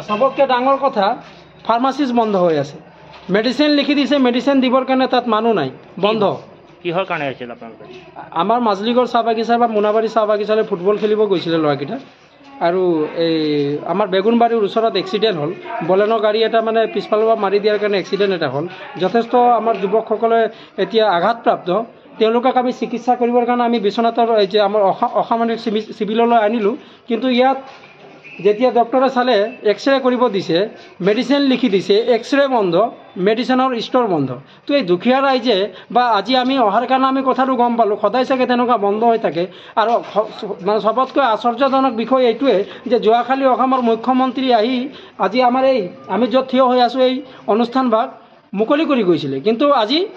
সবতকৈ ডাঙৰ কথা ফাৰ্মাচিজ বন্ধ হৈ আছে মেডিচিন লিখি দিছে মেডিচিন দিবৰ কাৰণে তাত মানুহ নাই বন্ধ কিহৰ কাৰণে আছিল আপোনালোকে আমাৰ মাজলিগড় চাহ বাগিচা বা মোনাবাৰী চাহ বাগিচালৈ ফুটবল খেলিব গৈছিলে ল'ৰাকেইটা আৰু এই আমাৰ বেগুনবাৰীৰ ওচৰত এক্সিডেণ্ট হ'ল বলেনো গাড়ী এটা মানে পিছফালৰ পৰা মাৰি দিয়াৰ কাৰণে এক্সিডেণ্ট এটা হ'ল যথেষ্ট আমাৰ যুৱকসকলে এতিয়া আঘাতপ্ৰাপ্ত তেওঁলোকক আমি চিকিৎসা কৰিবৰ কাৰণে আমি বিশ্বনাথৰ যে আমাৰ অসামৰিক চিভিললৈ আনিলোঁ কিন্তু ইয়াত যেতিয়া ডক্টৰে চালে এক্সৰে কৰিব দিছে মেডিচিন লিখি দিছে এক্সৰে বন্ধ মেডিচিনৰ ষ্ট'ৰ বন্ধ তো এই দুখীয়া ৰাইজে বা আজি আমি অহাৰ কাৰণে আমি কথাটো গম পালোঁ সদায় চাগে তেনেকুৱা বন্ধ হৈ থাকে আৰু মানে সবতকৈ আশ্চৰ্যজনক বিষয় এইটোৱে যে যোৱাকালি অসমৰ মুখ্যমন্ত্ৰী আহি আজি আমাৰ এই আমি য'ত থিয় হৈ আছোঁ এই অনুষ্ঠানভাগ মুকলি কৰি গৈছিলে কিন্তু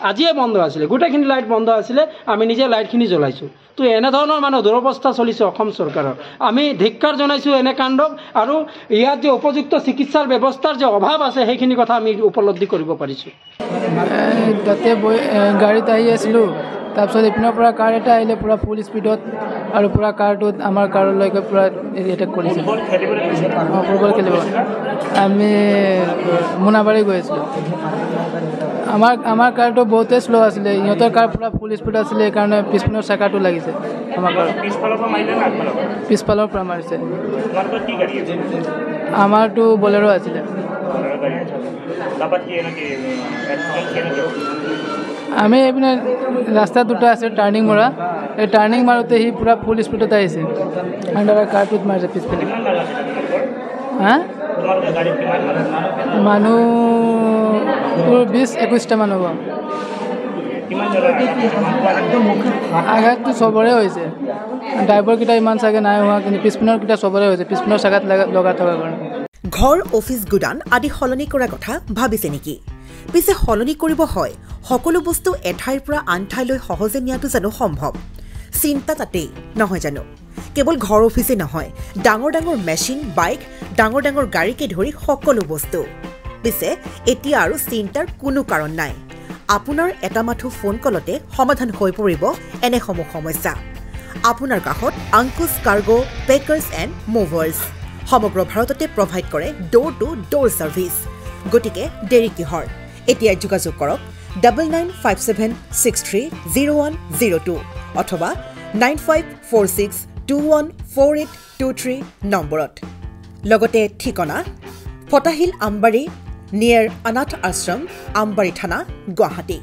আজিয়ে বন্ধ আছিলে গোটেইখিনি লাইট বন্ধ আছিলে আমি নিজে লাইটখিনি জ্বলাইছোঁ তো এনেধৰণৰ মানে দুৰৱস্থা চলিছে অসম চৰকাৰৰ আমি ধিক্কাৰ জনাইছোঁ এনে কাণ্ডক আৰু ইয়াত যে উপযুক্ত চিকিৎসাৰ ব্যৱস্থাৰ যে অভাৱ আছে সেইখিনি কথা আমি উপলব্ধি কৰিব পাৰিছোঁ তাতে গাড়ীত আহি আছিলোঁ তাৰপিছত ইপিনৰ পৰা কাৰ এটা আহিলে পূৰা ফুল স্পীডত আৰু পূৰা কাৰটোত আমাৰ কাৰলৈকে পূৰা এটেক কৰিছে ফুটবল খেলিব আমি মোনাবাৰী গৈ আছিলোঁ আমাৰ কাৰটো বহুতেই শ্ল' আছিলে ইহঁতৰ কাৰ পূৰা ফুল স্পীড আছিলে সেইকাৰণে পিছপিনৰ চাকাটো লাগিছে আমাৰ কাৰ পিছফালৰ পৰা মাৰিছে আমাৰতো বলেৰো আছিলে আমি এইপিনে ৰাস্তা দুটা আছে টাৰ্ণিং মৰা এই টাৰ্ণিং মাৰোঁতে সি পূৰা ফুল স্পীডত আহিছে আৰু কাৰটোত মাৰিছে পিছপিনে হা মানুহ 20-21টা মানুহ হ'ব আঘাতটো চবৰে হৈছে ড্ৰাইভাৰকেইটা ইমান চাগে নাই হোৱা কিন্তু পিছপিনৰকেইটা চবৰে হৈছে পিছপিনৰ চাগাত লগা থকাৰ কাৰণে ঘৰ অফিচ গুদান আদি সলনি কৰাৰ কথা ভাবিছে নেকি পিছে সলনি কৰিব হয় সকলো বস্তু এঠাইৰ পৰা আন ঠাইলৈ সহজে নিয়াটো জানো সম্ভৱ চিন্তা তাতেই নহয় জানো কেৱল ঘৰ অফিচে নহয় ডাঙৰ ডাঙৰ মেচিন বাইক ডাঙৰ ডাঙৰ গাড়ীকে ধৰি সকলো বস্তু পিছে এতিয়া আৰু চিন্তাৰ কোনো কাৰণ নাই আপোনাৰ এটা মাথো ফোন কলতে সমাধান হৈ পৰিব এনেসমূহ সমস্যা আপোনাৰ কাষত আংকুশ কাৰ্গো পেকাৰ্ছ এণ্ড মুভাৰ্ছ সমগ্ৰ ভাৰততে প্ৰভাইড কৰে ডোৰ টু ডোৰ ছাৰ্ভিচ গতিকে দেৰি কিহৰ এতিয়া যোগাযোগ কৰক 9957630102 অথবা 9546214823 নম্বৰত লগতে ঠিকনা ফটাহিল আমবাৰী নিয়াৰ অনাথ আশ্ৰম আমবাৰী থানা গুৱাহাটী